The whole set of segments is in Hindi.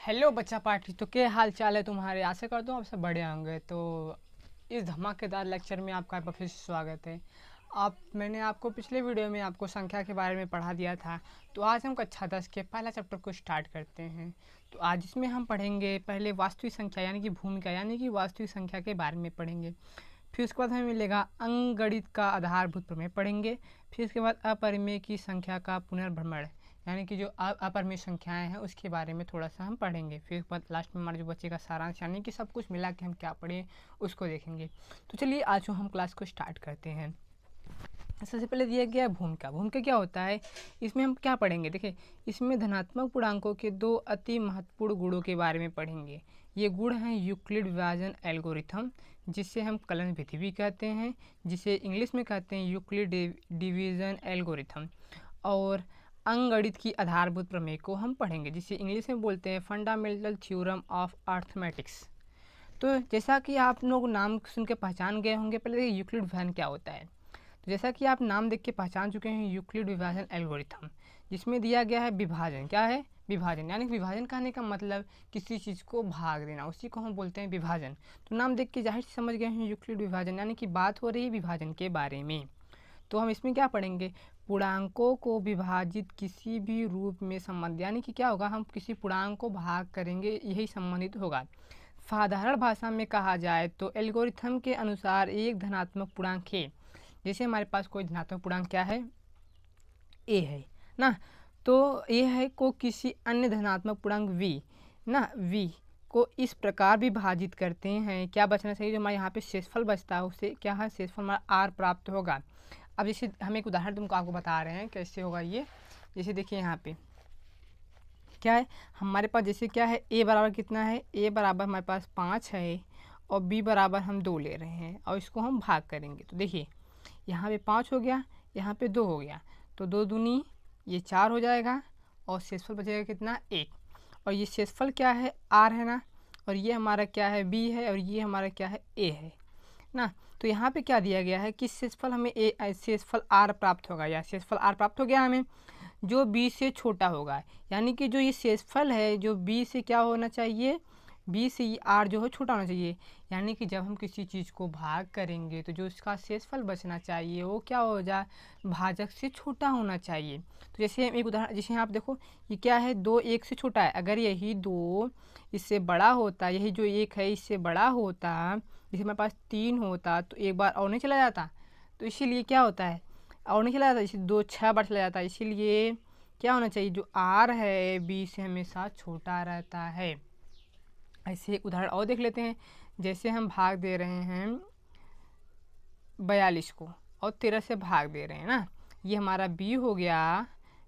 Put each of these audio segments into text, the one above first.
हेलो बच्चा पार्टी, तो क्या हाल चाल है तुम्हारे। आशा करता हूँ आप सब बढ़िया होंगे। तो इस धमाकेदार लेक्चर में आपका फिर से स्वागत है। मैंने आपको पिछले वीडियो में आपको संख्या के बारे में पढ़ा दिया था। तो आज हम कक्षा 10 के पहला चैप्टर को स्टार्ट करते हैं। तो आज इसमें हम पढ़ेंगे पहले वास्तविक संख्या यानी कि भूमिका यानी कि वास्तविक संख्या के बारे में पढ़ेंगे। फिर उसके बाद हमें मिलेगा अंकगणित का आधारभूत प्रमेय पढ़ेंगे। फिर उसके बाद अपरिमेय की संख्या का पुनर्भ्रमण यानी कि जो अपरिमेय संख्याएं हैं उसके बारे में थोड़ा सा हम पढ़ेंगे। फिर उसके बाद लास्ट में हमारा जो बच्चे सारांश यानी कि सब कुछ मिला के हम क्या पढ़ें उसको देखेंगे। तो चलिए आज हम क्लास को स्टार्ट करते हैं। सबसे पहले दिया गया है भूमिका। भूमिका क्या होता है, इसमें हम क्या पढ़ेंगे। देखिए, इसमें धनात्मक पूर्णांकों के दो अति महत्वपूर्ण गुणों के बारे में पढ़ेंगे। ये गुण हैं यूक्लिड विभाजन एल्गोरिथम, जिसे हम कलन विधि भी कहते हैं, जिसे इंग्लिश में कहते हैं यूक्लिड डिवीजन एल्गोरिथम, और अंकगणित की आधारभूत प्रमेय को हम पढ़ेंगे, जिसे इंग्लिश में बोलते हैं फंडामेंटल थ्योरम ऑफ अर्थमेटिक्स। तो जैसा कि आप लोग नाम सुन के पहचान गए होंगे, पहले यूक्लिड विभाजन क्या होता है। तो जैसा कि आप नाम देख के पहचान चुके हैं, यूक्लिड विभाजन एल्गोरिथम, जिसमें दिया गया है विभाजन। क्या है विभाजन, यानी विभाजन कहने का मतलब किसी चीज़ को भाग देना, उसी को हम बोलते हैं विभाजन। तो नाम देख के जाहिर से समझ गए हैं यूक्लिड विभाजन यानी कि बात हो रही है विभाजन के बारे में। तो हम इसमें क्या पढ़ेंगे, पूर्णांकों को विभाजित किसी भी रूप में संबंध, यानी कि क्या होगा, हम किसी पूर्णांक को भाग करेंगे यही संबंधित होगा। साधारण भाषा में कहा जाए तो एल्गोरिथम के अनुसार एक धनात्मक पूर्णांक है। जैसे हमारे पास कोई धनात्मक पूर्णांक क्या है, ए है ना, तो ए है को किसी अन्य धनात्मक पूर्णांक वी ना, वी को इस प्रकार विभाजित करते हैं, क्या बचना चाहिए, जो हमारे यहाँ पे शेषफल बचता है उससे क्या है, शेषफल हमारा आर प्राप्त होगा। अब जैसे हम एक उदाहरण तुमको आपको बता रहे हैं कैसे होगा ये। जैसे देखिए यहाँ पे क्या है हमारे पास, जैसे क्या है ए बराबर कितना है, ए बराबर हमारे पास 5 है और बी बराबर हम 2 ले रहे हैं और इसको हम भाग करेंगे। तो देखिए यहाँ पे 5 हो गया, यहाँ पे 2 हो गया, तो 2 दूनी ये 4 हो जाएगा और शेषफल बचेगा कितना 1। और ये शेषफल क्या है आर है ना, और ये हमारा क्या है बी है, और ये हमारा क्या है ए है ना। तो यहाँ पे क्या दिया गया है कि शेषफल हमें शेषफल आर प्राप्त होगा, या शेषफल आर प्राप्त हो गया हमें जो बी से छोटा होगा, यानी कि जो ये शेषफल है जो बी से क्या होना चाहिए, बी से ये आर जो है छोटा होना चाहिए। यानी कि जब हम किसी चीज़ को भाग करेंगे तो जो इसका शेषफल बचना चाहिए वो क्या हो जाए, भाजक से छोटा होना चाहिए। तो जैसे एक उदाहरण, जैसे यहाँ आप देखो ये क्या है, 2 1 से छोटा है, अगर यही 2 इससे बड़ा होता, यही जो 1 है इससे बड़ा होता, जैसे हमारे पास 3 होता तो एक बार और नहीं चला जाता, तो इसीलिए क्या होता है और नहीं चला जाता, इसी 2 6 बार चला जाता है, इसीलिए क्या होना चाहिए, जो आर है बी से हमेशा छोटा रहता है। ऐसे एक उदाहरण और देख लेते हैं। जैसे हम भाग दे रहे हैं 42 को और 13 से भाग दे रहे हैं ना, ये हमारा बी हो गया,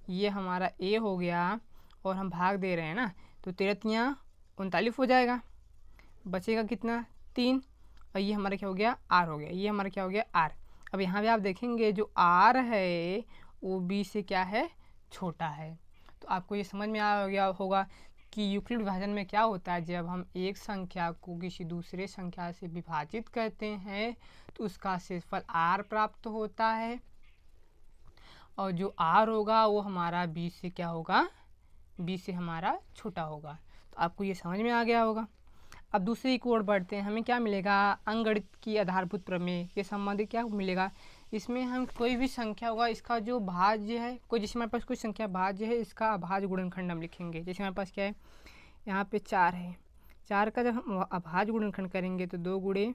ये हमारा ए हो गया, और हम भाग दे रहे हैं ना, तो 13 39 हो जाएगा, बचेगा कितना 3, और ये हमारा क्या हो गया आर हो गया, ये हमारा क्या हो गया आर। अब यहाँ पे आप देखेंगे जो आर है वो बी से क्या है छोटा है। तो आपको ये समझ में आ गया होगा कि यूक्लिड विभाजन में क्या होता है, जब हम एक संख्या को किसी दूसरे संख्या से विभाजित करते हैं तो उसका शेषफल आर प्राप्त होता है, और जो आर होगा वो हमारा बी से क्या होगा, बी से हमारा छोटा होगा। तो आपको ये समझ में आ गया होगा। अब दूसरी की ओर बढ़ते हैं, हमें क्या मिलेगा, अंकगणित की आधारभूत प्रमेय के संबंधित क्या मिलेगा। इसमें हम कोई भी संख्या होगा इसका जो भाज्य है, कोई जैसे हमारे पास कोई संख्या भाज्य है इसका अभाज्य गुणनखंड हम लिखेंगे। जैसे हमारे पास क्या है, यहाँ पे 4 है, 4 का जब हम अभाज्य गुणनखंड करेंगे तो 2 गुणे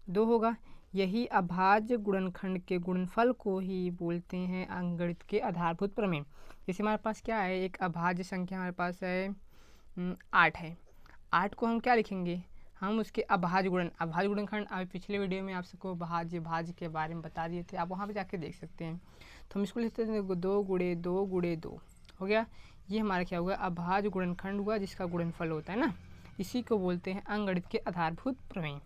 2 होगा। यही अभाज्य गुणनखंड के गुणनफल को ही बोलते हैं अंकगणित के आधारभूत प्रमेय। जैसे हमारे पास क्या है, एक अभाज्य संख्या हमारे पास है 8 है, 8 को हम क्या लिखेंगे, हम उसके अभाज्य गुणनखंड अभी पिछले वीडियो में आप सबको भाज्य के बारे में बता दिए थे, आप वहाँ पे जाके देख सकते हैं। तो हम इसको लिखते हैं 2 गुणे 2 गुणे 2 हो गया, ये हमारा क्या हुआ अभाज्य गुणनखंड हुआ जिसका गुणनफल होता है ना, इसी को बोलते हैं अंकगणित के आधारभूत प्रमेय।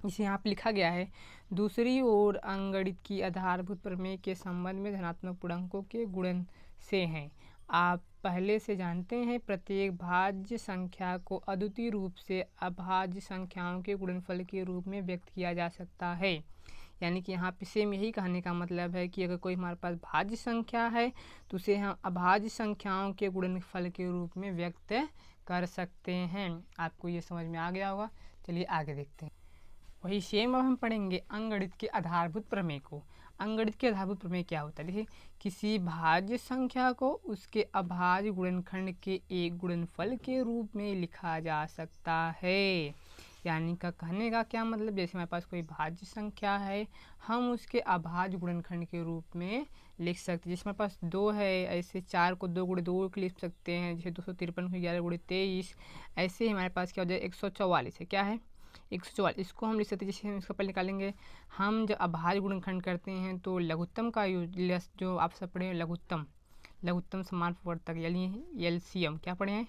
इसे यहाँ पे लिखा गया है। दूसरी ओर अंकगणित की आधारभूत प्रमेय के संबंध में धनात्मक पूर्णांकों के गुणन से हैं। आप पहले से जानते हैं प्रत्येक भाज्य संख्या को अद्वितीय रूप से अभाज्य संख्याओं के गुणनफल के रूप में व्यक्त किया जा सकता है। यानी कि यहाँ पे सेम यही कहने का मतलब है कि अगर कोई हमारे पास भाज्य संख्या है तो उसे हम अभाज्य संख्याओं के गुणनफल के रूप में व्यक्त कर सकते हैं। आपको ये समझ में आ गया होगा। चलिए आगे देखते हैं। वही सेम अब हम पढ़ेंगे अंकगणित के आधारभूत प्रमेय को। अंकगणित के आधारभूत प्रमेय क्या होता है? देखिए, किसी भाज्य संख्या को उसके अभाज्य गुणनखंड के एक गुणनफल के रूप में लिखा जा सकता है। यानी का कहने का क्या मतलब, जैसे हमारे पास कोई भाज्य संख्या है, हम उसके अभाज्य गुणनखंड के रूप में लिख सकते हैं। जैसे हमारे पास 2 है, ऐसे 4 को 2 × 2 लिख सकते हैं। जैसे 253 को 11 × 23। ऐसे ही हमारे पास क्या हो जाए 144 है। क्या है? 144। इसको हम लिख सकते हैं। जैसे हम इसका पहले निकालेंगे, हम जब अभाज्य गुणनखंड करते हैं तो लघुत्तम का यूज, जो आप सब पढ़े हैं लघुत्तम समानुपातक यानी एलसीएम, क्या पढ़े हैं?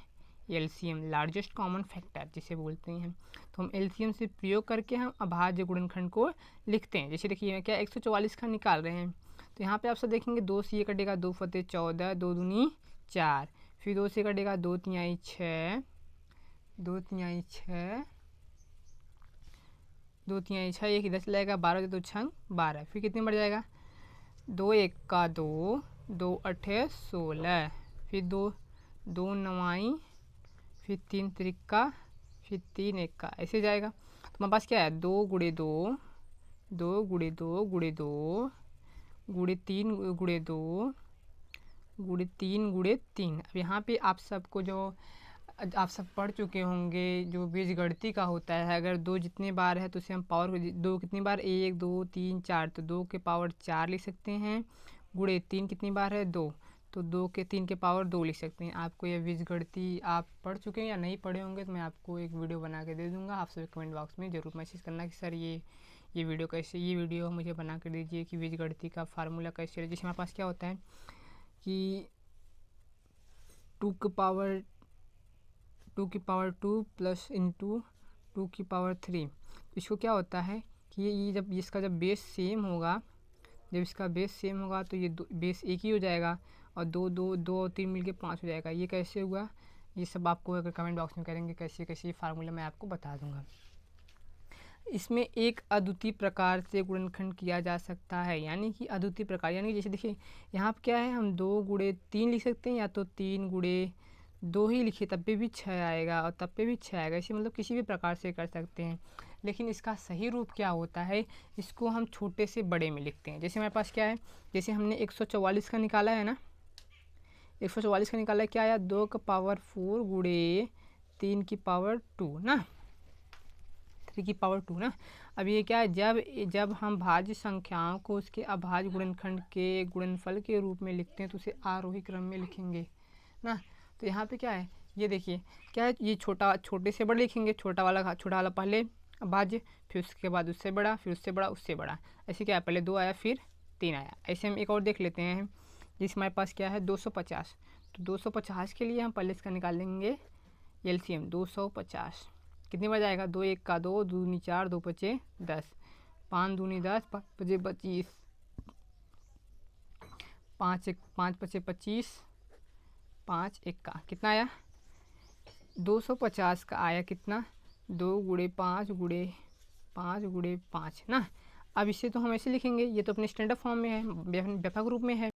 एलसीएम, लार्जेस्ट कॉमन फैक्टर जिसे बोलते हैं। तो हम एलसीएम से प्रयोग करके हम अभाज्य गुणनखंड को लिखते हैं। जैसे देखिए क्या 144 का निकाल रहे हैं, तो यहाँ पे आप सब देखेंगे 2 से ये कटेगा 2 फते 14, 2 दूनी 4, फिर 2 से कटेगा 2 तिहाई 6, 2 तिहाई 6, 2 तिहाई 6, एक इधर चला जाएगा 12 तो 6 12, फिर कितने बढ़ जाएगा 2 1 का 2, 2 8 16, फिर 2 2 9, फिर 3 3 फिर 3 1 का, ऐसे जाएगा। तो हमारे पास क्या है 2 × 2, 2 × 2 × 2 × 3 × 2 × 3 × 3। अब यहाँ पे आप सबको जो आप सब पढ़ चुके होंगे जो बीजगणित का होता है, अगर 2 जितने बार है तो उसे हम पावर 2 कितनी बार 1 2 3 4, तो 2 के पावर 4 लिख सकते हैं। गुणे 3 कितनी बार है 2, तो 2 के 3 के पावर 2 लिख सकते हैं। आपको यह बीजगणित आप पढ़ चुके हैं या नहीं पढ़े होंगे तो मैं आपको एक वीडियो बना के दे दूँगा। आप सब कमेंट बॉक्स में ज़रूर मैसेज करना कि सर ये वीडियो कैसे, ये वीडियो मुझे बना कर दीजिए कि बीजगणित का फार्मूला कैसे है। जिसमें हमारे पास क्या होता है कि 2 की पावर 2 प्लस इंटू 2 की पावर 3। इसको क्या होता है कि ये जब इसका जब बेस सेम होगा, जब इसका बेस सेम होगा तो ये बेस एक ही हो जाएगा और 2 2 2 और 3 मिलके 5 हो जाएगा। ये कैसे हुआ, ये सब आपको अगर कमेंट बॉक्स में करेंगे कैसे कैसे फार्मूला मैं आपको बता दूंगा। इसमें एक अद्वितीय प्रकार से गुणनखंड किया जा सकता है, यानी कि अद्वितीय प्रकार, यानी कि जैसे देखिए यहाँ पर क्या है, हम 2 × 3 लिख सकते हैं या तो 3 × 2 ही लिखिए तब पे भी 6 आएगा और तब पे भी 6 आएगा। इसे मतलब किसी भी प्रकार से कर सकते हैं, लेकिन इसका सही रूप क्या होता है, इसको हम छोटे से बड़े में लिखते हैं। जैसे हमारे पास क्या है, जैसे हमने 144 का निकाला है ना, 144 का निकाला है, क्या आया 2 की पावर 4 × 3 की पावर 2 ना, 3 की पावर 2 ना। अब ये क्या है, जब हम भाज्य संख्याओं को उसके अभाज्य गुणनखंड के गुणनफल के रूप में लिखते हैं तो उसे आरोही क्रम में लिखेंगे ना। तो यहाँ पे क्या है, ये देखिए क्या है, ये छोटे से बड़े लिखेंगे, छोटा वाला पहले अभाज्य, फिर उसके बाद उससे बड़ा, फिर उससे बड़ा, उससे बड़ा, ऐसे क्या है पहले 2 आया फिर 3 आया। ऐसे हम एक और देख लेते हैं, जिस हमारे पास क्या है 250, तो 250 के लिए हम पहले इसका निकाल लेंगे एलसीएम। 250 कितनी बार जाएगा 2 1 का 2, 2 दूनी 4, 2 5 10, 5 दूनी 10, 5 5 25, 5 5 25, 5 1 का कितना आया 250 का आया कितना 2 × 5 × 5 × 5 ना। अब इसे तो हम ऐसे लिखेंगे, ये तो अपने स्टैंडर्ड फॉर्म में है, व्यापक रूप में है।